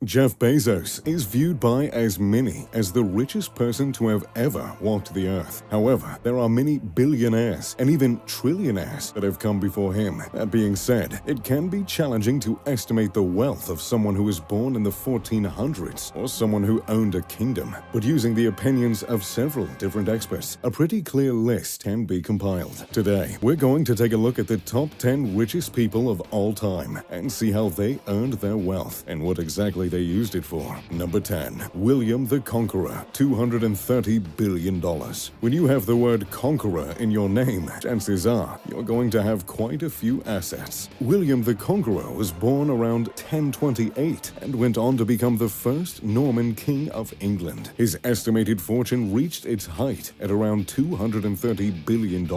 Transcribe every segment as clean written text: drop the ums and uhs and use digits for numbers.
Jeff Bezos is viewed by as many as the richest person to have ever walked the earth. However, there are many billionaires and even trillionaires that have come before him. That being said, it can be challenging to estimate the wealth of someone who was born in the 1400s or someone who owned a kingdom. But using the opinions of several different experts, a pretty clear list can be compiled. Today, we're going to take a look at the top 10 richest people of all time and see how they earned their wealth and what exactly they used it for. Number 10. William the Conqueror, $230 billion. When you have the word conqueror in your name, chances are you're going to have quite a few assets. William the Conqueror was born around 1028 and went on to become the first Norman king of England. His estimated fortune reached its height at around $230 billion,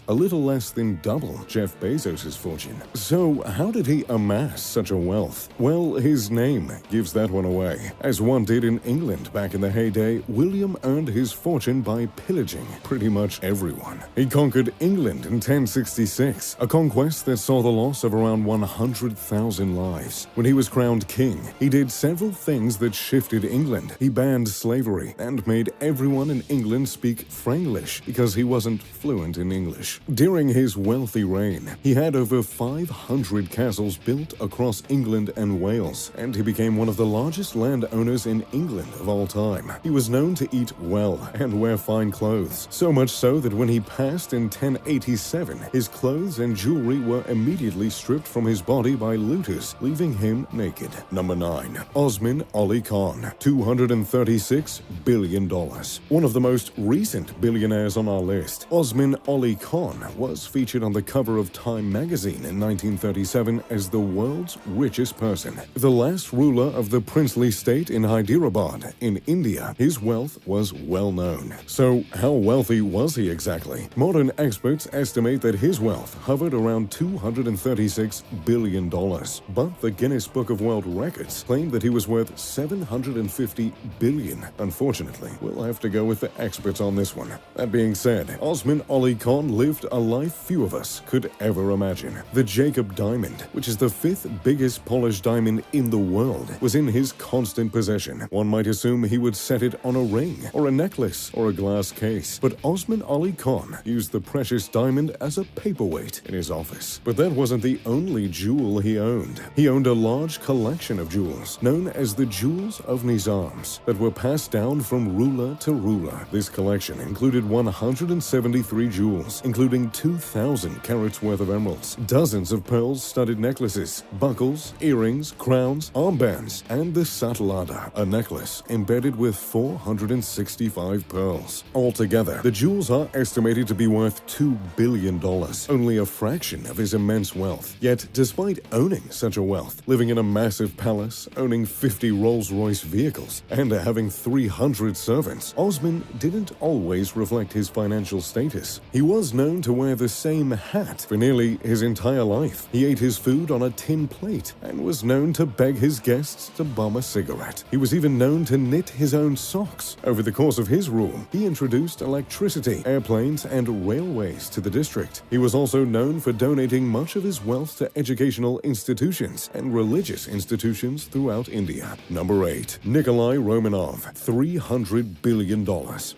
a little less than double Jeff Bezos' fortune. So how did he amass such a wealth? Well, his name gives that one away. As one did in England back in the heyday, William earned his fortune by pillaging pretty much everyone. He conquered England in 1066, a conquest that saw the loss of around 100,000 lives. When he was crowned king, he did several things that shifted England. He banned slavery and made everyone in England speak Franglish because he wasn't fluent in English. During his wealthy reign, he had over 500 castles built across England and Wales, and he became one of the largest landowners in England of all time. He was known to eat well and wear fine clothes, so much so that when he passed in 1087, his clothes and jewelry were immediately stripped from his body by looters, leaving him naked. Number 9. Osman Ali Khan, $236 billion. One of the most recent billionaires on our list, Osman Ali Khan was featured on the cover of Time magazine in 1937 as the world's richest person. The last ruler of the princely state in Hyderabad in India, his wealth was well known. So how wealthy was he exactly? Modern experts estimate that his wealth hovered around $236 billion, but the Guinness Book of World Records claimed that he was worth $750 billion. Unfortunately, we'll have to go with the experts on this one. That being said, Osman Ali Khan lived a life few of us could ever imagine. The Jacob Diamond, which is the 5th biggest polished diamond in the world, was in his constant possession. One might assume he would set it on a ring, or a necklace, or a glass case. But Osman Ali Khan used the precious diamond as a paperweight in his office. But that wasn't the only jewel he owned. He owned a large collection of jewels, known as the Jewels of Nizams, that were passed down from ruler to ruler. This collection included 173 jewels, including 2,000 carats worth of emeralds, dozens of pearl-studded necklaces, buckles, earrings, crowns, armbands, and the Satalada, a necklace embedded with 465 pearls. Altogether, the jewels are estimated to be worth $2 billion, only a fraction of his immense wealth. Yet, despite owning such a wealth, living in a massive palace, owning 50 Rolls-Royce vehicles, and having 300 servants, Osman didn't always reflect his financial status. He was known to wear the same hat for nearly his entire life. He ate his food on a tin plate and was known to beg his guests to bum a cigarette. He was even known to knit his own socks. Over the course of his rule, he introduced electricity, airplanes, and railways to the district. He was also known for donating much of his wealth to educational institutions and religious institutions throughout India. Number 8. Nikolai Romanov, $300 billion.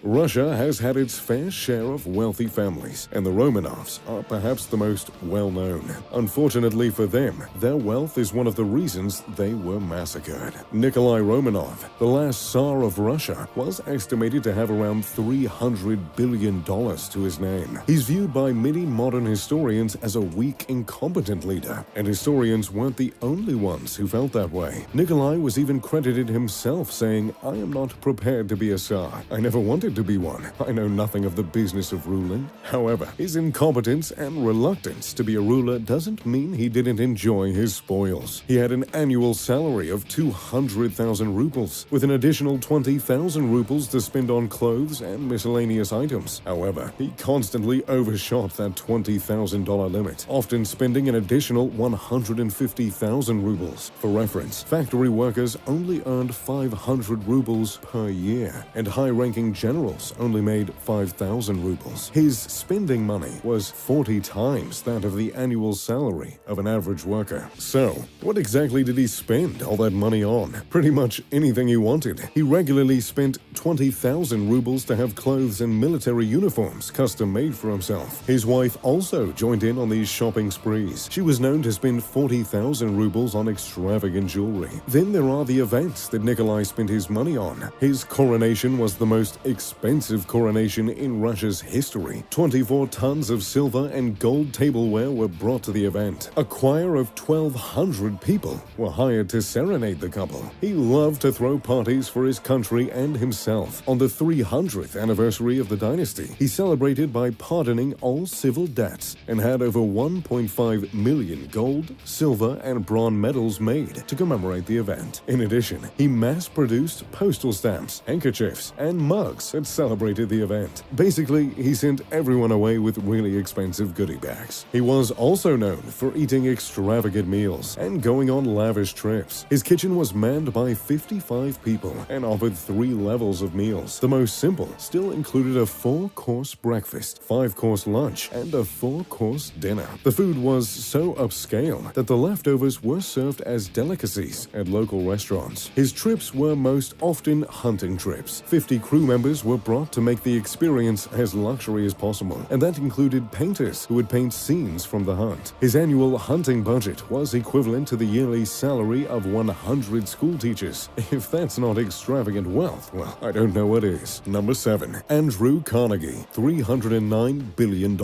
Russia has had its fair share of wealthy families, and the Romanovs are perhaps the most well-known. Unfortunately for them, their wealth is one of the reasons they were massacred. Nikolai Romanov, the last Tsar of Russia, was estimated to have around $300 billion to his name. He's viewed by many modern historians as a weak, incompetent leader, and historians weren't the only ones who felt that way. Nikolai was even credited himself saying, "I am not prepared to be a Tsar. I never wanted to be one. I know nothing of the business of ruling." However, his incompetence and reluctance to be a ruler doesn't mean he didn't enjoy his spoils. He had an annual salary of 200,000 rubles, with an additional 20,000 rubles to spend on clothes and miscellaneous items. However, he constantly overshot that $20,000 limit, often spending an additional 150,000 rubles. For reference, factory workers only earned 500 rubles per year, and high-ranking generals only made 5,000 rubles. His spending money was 40 times that of the annual salary of an average worker. So, what exactly did he spend all that money on. Pretty much anything he wanted. He regularly spent 20,000 rubles to have clothes and military uniforms custom made for himself. His wife also joined in on these shopping sprees. She was known to spend 40,000 rubles on extravagant jewelry. Then there are the events that Nikolai spent his money on. His coronation was the most expensive coronation in Russia's history. 24 tons of silver and gold tableware were brought to the event. A choir of 1,200 people were hired to serenade the couple. He loved to throw parties for his country and himself. On the 300th anniversary of the dynasty, he celebrated by pardoning all civil debts and had over 1.5 million gold, silver, and bronze medals made to commemorate the event. In addition, he mass-produced postal stamps, handkerchiefs, and mugs that celebrated the event. Basically, he sent everyone away with really expensive goodie bags. He was also known for eating extravagant meals and going on lavish trips. His kitchen was manned by 55 people and offered 3 levels of meals. The most simple still included a 4-course breakfast, 5-course lunch, and a 4-course dinner. The food was so upscale that the leftovers were served as delicacies at local restaurants. His trips were most often hunting trips. 50 crew members were brought to make the experience as luxury as possible, and that included painters who would paint scenes from the hunt. His annual hunting budget was equivalent to the yearly salary of 100 school teachers. If that's not extravagant wealth, well, I don't know what is. Number 7. Andrew Carnegie, $309 billion.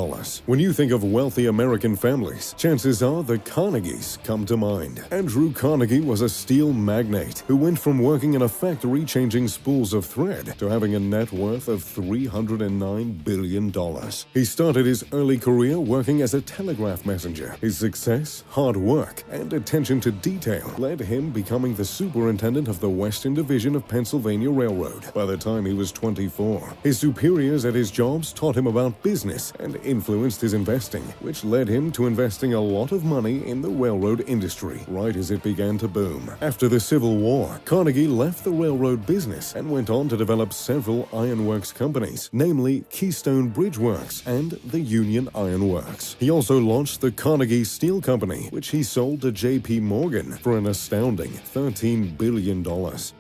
When you think of wealthy American families, chances are the Carnegies come to mind. Andrew Carnegie was a steel magnate who went from working in a factory changing spools of thread to having a net worth of $309 billion. He started his early career working as a telegraph messenger. His success, hard work, and attention to detail led him becoming the superintendent of the Western Division of Pennsylvania Railroad by the time he was 24. His superiors at his jobs taught him about business and influenced his investing, which led him to investing a lot of money in the railroad industry right as it began to boom. After the Civil War, Carnegie left the railroad business and went on to develop several ironworks companies, namely Keystone Bridge Works and the Union Iron Works. He also launched the Carnegie Steel Company, which he sold to J.P. Morgan for an astounding $13 billion.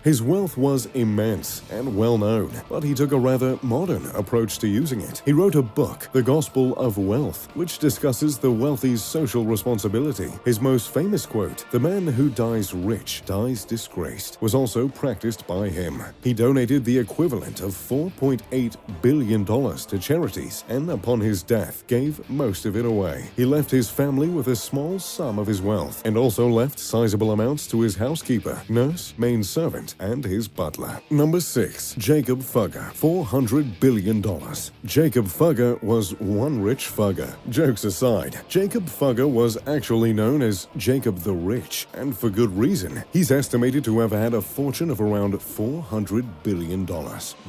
His wealth was immense and well known, but he took a rather modern approach to using it. He wrote a book, The Gospel of Wealth, which discusses the wealthy's social responsibility. His most famous quote, "The man who dies rich dies disgraced," was also practiced by him. He donated the equivalent of $4.8 billion to charities and, upon his death, gave most of it away. He left his family with a small sum of his wealth and also left sizable amounts to his housekeeper, nurse, maid servant, and his butler. Number 6. Jacob Fugger, $400 billion. Jacob Fugger was one rich fugger. Jokes aside, Jacob Fugger was actually known as Jacob the Rich, and for good reason. He's estimated to have had a fortune of around $400 billion.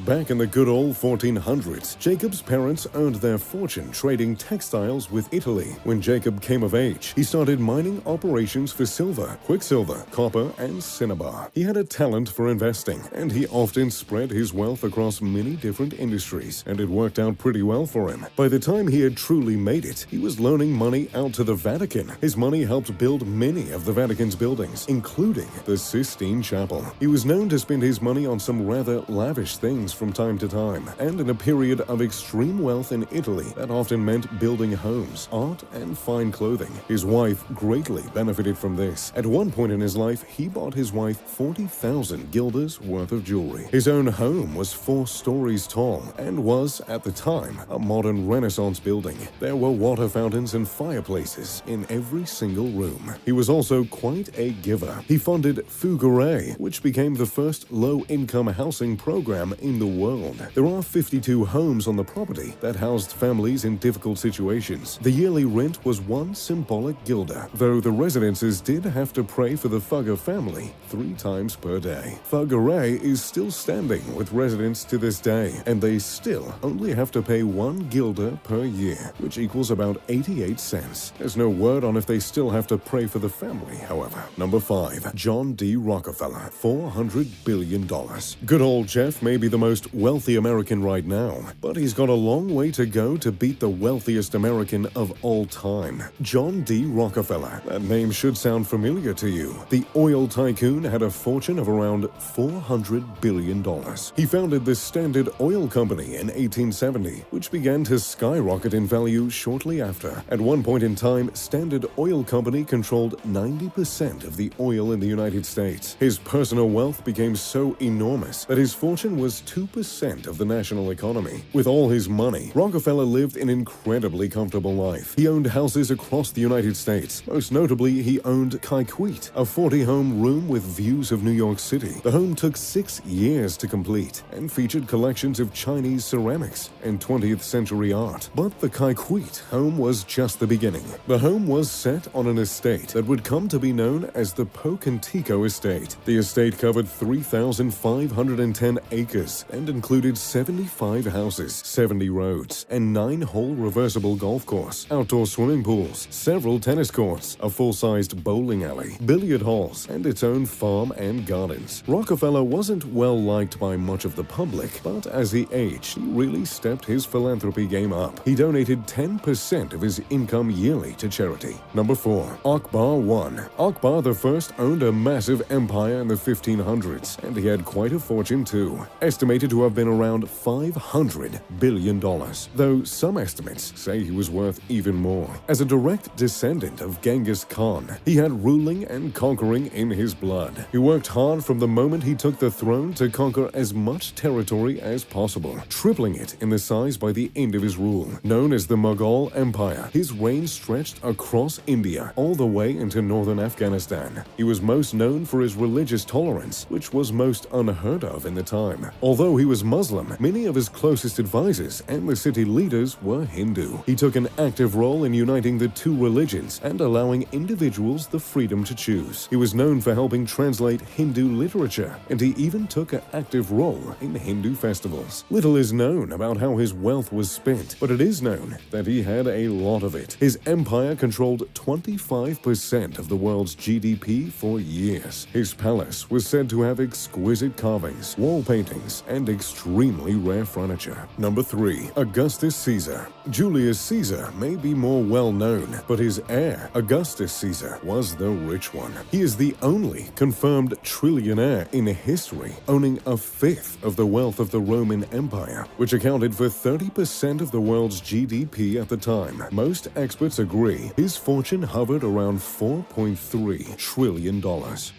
Back in the good old 1400s, Jacob's parents earned their fortune trading textiles with Italy. When Jacob came of age, he started mining operations for silver, quicksilver, copper, and cinnabar. He had a talent for investing, and he often spread his wealth across many different industries, and it worked out pretty well for him. By the time he had truly made it, he was loaning money out to the Vatican. His money helped build many of the Vatican's buildings, including the Sistine Chapel. He was known to spend his money on some rather lavish things from time to time, and in a period of extreme wealth in Italy, that often meant building homes, art, and fine clothing. His wife greatly benefited from this. At one point in his life, he bought his wife 40,000 guilders worth of jewelry. His own home was 4 stories tall and was, at the time, a modern Renaissance building. There were water fountains and fireplaces in every single room. He was also quite a giver. He funded Fugare, which became the first low-income housing program in the world. There are 52 homes on the property that housed families in difficult situations. The yearly rent was 1 symbolic guilder, though the residences did have to pray for the Fugger family 3 times per day. Fugare is still standing with residents to this day, and they still only have to pay 1 guilder per year, which equals about 88 cents. There's no word on if they still have to pray for the family, however. Number 5. John D. Rockefeller, $400 billion. Good old Jeff may be the most wealthy American right now, but he's got a long way to go to beat the wealthiest American of all time. John D. Rockefeller. That name should sound familiar to you. The oil oil tycoon had a fortune of around $400 billion. He founded the Standard Oil Company in 1870, which began to skyrocket in value shortly after. At one point in time, Standard Oil Company controlled 90% of the oil in the United States. His personal wealth became so enormous that his fortune was 2% of the national economy. With all his money, Rockefeller lived an incredibly comfortable life. He owned houses across the United States. Most notably, he owned Kaikwit, a 40-home room with views of New York City. The home took 6 years to complete and featured collections of Chinese ceramics and 20th century art. But the Kaikwit home was just the beginning. The home was set on an estate that would come to be known as the Pocantico Estate. The estate covered 3,510 acres and included 75 houses, 70 roads, and 9-hole reversible golf course, outdoor swimming pools, several tennis courts, a full-sized bowling alley, billiard halls, and its own farm and gardens. Rockefeller wasn't well liked by much of the public, but as he aged, he really stepped his philanthropy game up. He donated 10% of his income yearly to charity. Number 4. Akbar I. Akbar I owned a massive empire in the 1500s, and he had quite a fortune too, estimated to have been around $500 billion, though some estimates say he was worth even more. As a direct descendant of Genghis Khan, he had ruling and conquering in his blood. He worked hard from the moment he took the throne to conquer as much territory as possible, tripling it in the size by the end of his rule. Known as the Mughal Empire, his reign stretched across India all the way into northern Afghanistan. He was most known for his religious tolerance, which was most unheard of in the time. Although he was Muslim, many of his closest advisors and the city leaders were Hindu. He took an active role in uniting the two religions and allowing individuals the freedom to choose. He was known for helping translate Hindu literature, and he even took an active role in Hindu festivals. Little is known about how his wealth was spent, but it is known that he had a lot of it. His empire controlled 25% of the world's GDP for years. His palace was said to have exquisite carvings, wall paintings, and extremely rare furniture. Number 3. Augustus Caesar. Julius Caesar may be more well known, but his heir, Augustus Caesar, was the rich one. He is the only confirmed trillionaire in history, owning a fifth of the wealth of the Roman Empire, which accounted for 30% of the world's GDP at the time. Most experts agree his fortune hovered around $4.3 trillion.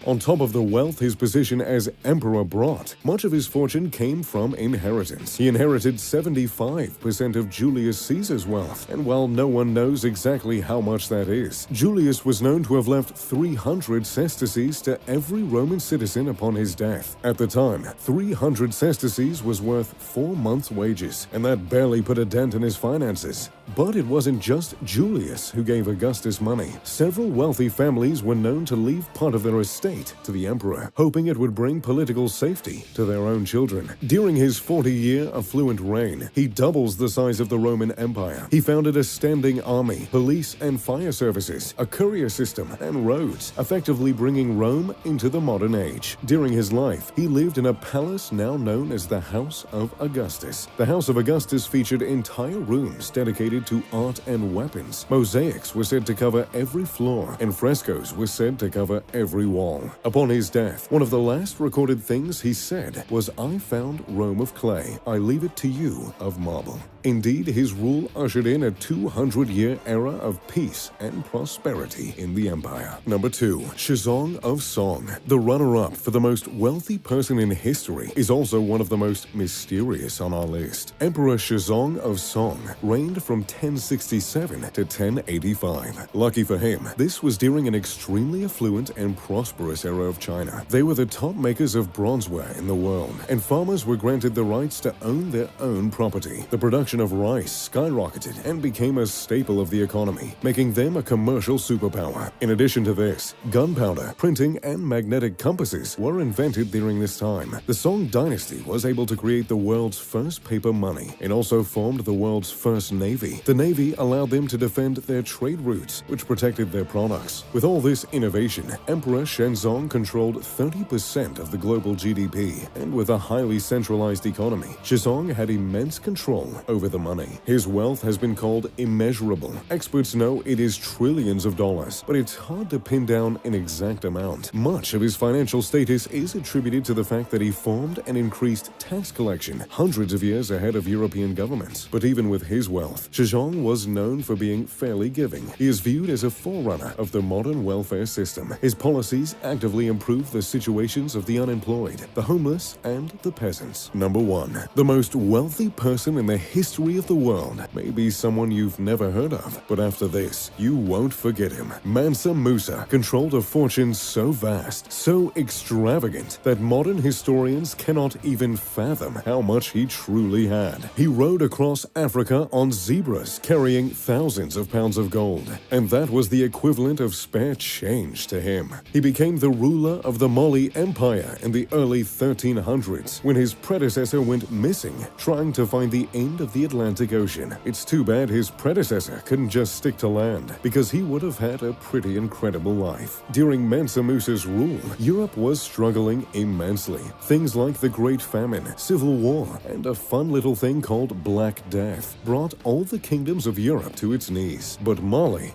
On top of the wealth his position as emperor brought, much of his fortune came from inheritance. He inherited 75% of Julius Caesar's wealth, and while no one knows exactly how much that is, Julius was known to have left 300 sesterces to every Roman citizen upon his death. At the time, 300 sesterces was worth 4 months' wages, and that barely put a dent in his finances. But it wasn't just Julius who gave Augustus money. Several wealthy families were known to leave part of their estate to the emperor, hoping it would bring political safety to their own children. During his 40-year affluent reign, he doubles the size of the Roman Empire. He founded a standing army, police and fire services, a courier system, and roads, effectively bringing Rome into the modern age. During his life, he lived in a palace now known as the House of Augustus. The House of Augustus featured entire rooms dedicated to art and weapons. Mosaics were said to cover every floor, and frescoes were said to cover every wall. Upon his death, one of the last recorded things he said was, "I found Rome of clay. I leave it to you of marble." Indeed, his rule ushered in a 200-year era of peace and prosperity in the empire. Number 2. Shizong of Song. The runner-up for the most wealthy person in history is also one of the most mysterious on our list. Emperor Shizong of Song reigned from 1067 to 1085. Lucky for him, this was during an extremely affluent and prosperous era of China. They were the top makers of bronzeware in the world, and farmers were granted the rights to own their own property. The production of rice skyrocketed and became a staple of the economy, making them a commercial superpower. In addition to this, gunpowder, printing, and magnetic compasses were invented during this time. The Song dynasty was able to create the world's first paper money and also formed the world's first navy. The navy allowed them to defend their trade routes, which protected their products. With all this innovation, Emperor Shenzong controlled 30% of the global GDP, and with a highly centralized economy, Shizong had immense control over over the money. His wealth has been called immeasurable. Experts know it is trillions of dollars, but it's hard to pin down an exact amount. Much of his financial status is attributed to the fact that he formed and increased tax collection hundreds of years ahead of European governments. But even with his wealth, Zhejiang was known for being fairly giving. He is viewed as a forerunner of the modern welfare system. His policies actively improve the situations of the unemployed, the homeless, and the peasants. Number 1. The most wealthy person in the history of the world may be someone you've never heard of, but after this, you won't forget him. Mansa Musa controlled a fortune so vast, so extravagant, that modern historians cannot even fathom how much he truly had. He rode across Africa on zebras, carrying thousands of pounds of gold, and that was the equivalent of spare change to him. He became the ruler of the Mali Empire in the early 1300s, when his predecessor went missing, trying to find the end of the Atlantic Ocean. It's too bad his predecessor couldn't just stick to land, because he would have had a pretty incredible life. During Mansa Musa's rule, Europe was struggling immensely. Things like the Great Famine, Civil War, and a fun little thing called Black Death brought all the kingdoms of Europe to its knees. But Mali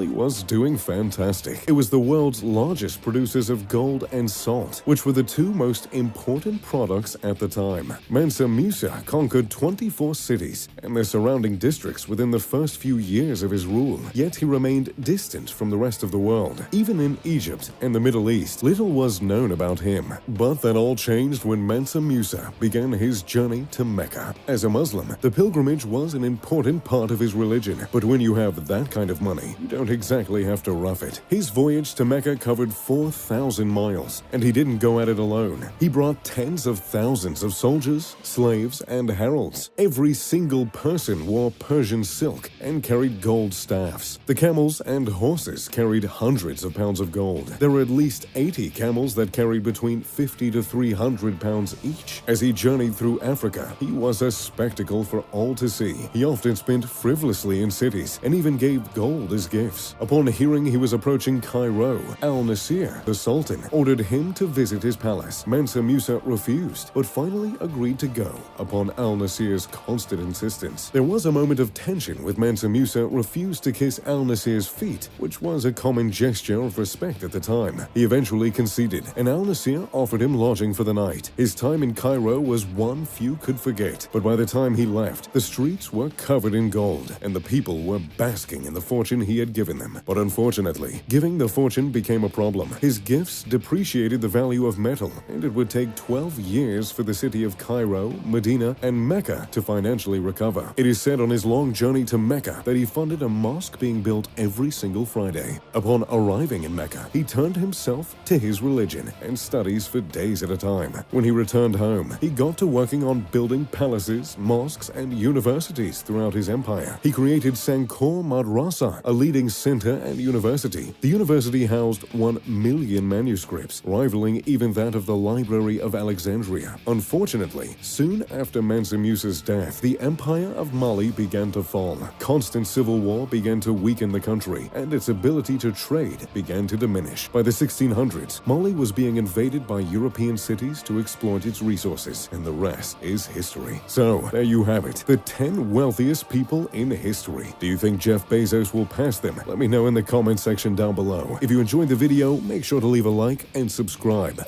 was doing fantastic. It was the world's largest producers of gold and salt, which were the two most important products at the time. Mansa Musa conquered 24 cities and their surrounding districts within the first few years of his rule, yet he remained distant from the rest of the world. Even in Egypt and the Middle East, little was known about him. But that all changed when Mansa Musa began his journey to Mecca. As a Muslim, the pilgrimage was an important part of his religion, but when you have that kind of money, you don't exactly have to rough it. His voyage to Mecca covered 4,000 miles, and he didn't go at it alone. He brought tens of thousands of soldiers, slaves, and heralds. Every single person wore Persian silk and carried gold staffs. The camels and horses carried hundreds of pounds of gold. There were at least 80 camels that carried between 50 to 300 pounds each. As he journeyed through Africa, he was a spectacle for all to see. He often spent frivolously in cities and even gave gold as gifts. Upon hearing he was approaching Cairo, Al-Nasir, the Sultan, ordered him to visit his palace. Mansa Musa refused, but finally agreed to go upon Al-Nasir's constant insistence. There was a moment of tension with Mansa Musa refused to kiss Al-Nasir's feet, which was a common gesture of respect at the time. He eventually conceded, and Al-Nasir offered him lodging for the night. His time in Cairo was one few could forget, but by the time he left, the streets were covered in gold, and the people were basking in the fortune he had given them. But unfortunately, giving the fortune became a problem. His gifts depreciated the value of metal, and it would take 12 years for the city of Cairo, Medina, and Mecca to financially recover. It is said on his long journey to Mecca that he funded a mosque being built every single Friday. Upon arriving in Mecca, he turned himself to his religion and studies for days at a time. When he returned home, he got to working on building palaces, mosques, and universities throughout his empire. He created Sankor Madrasa, a leading center and university. The university housed 1 million manuscripts, rivaling even that of the Library of Alexandria. Unfortunately, soon after Mansa Musa's death, the Empire of Mali began to fall. Constant civil war began to weaken the country, and its ability to trade began to diminish. By the 1600s, Mali was being invaded by European cities to exploit its resources, and the rest is history. So, there you have it, the 10 wealthiest people in history. Do you think Jeff Bezos will pass them? Let me know in the comment section down below. If you enjoyed the video, make sure to leave a like and subscribe.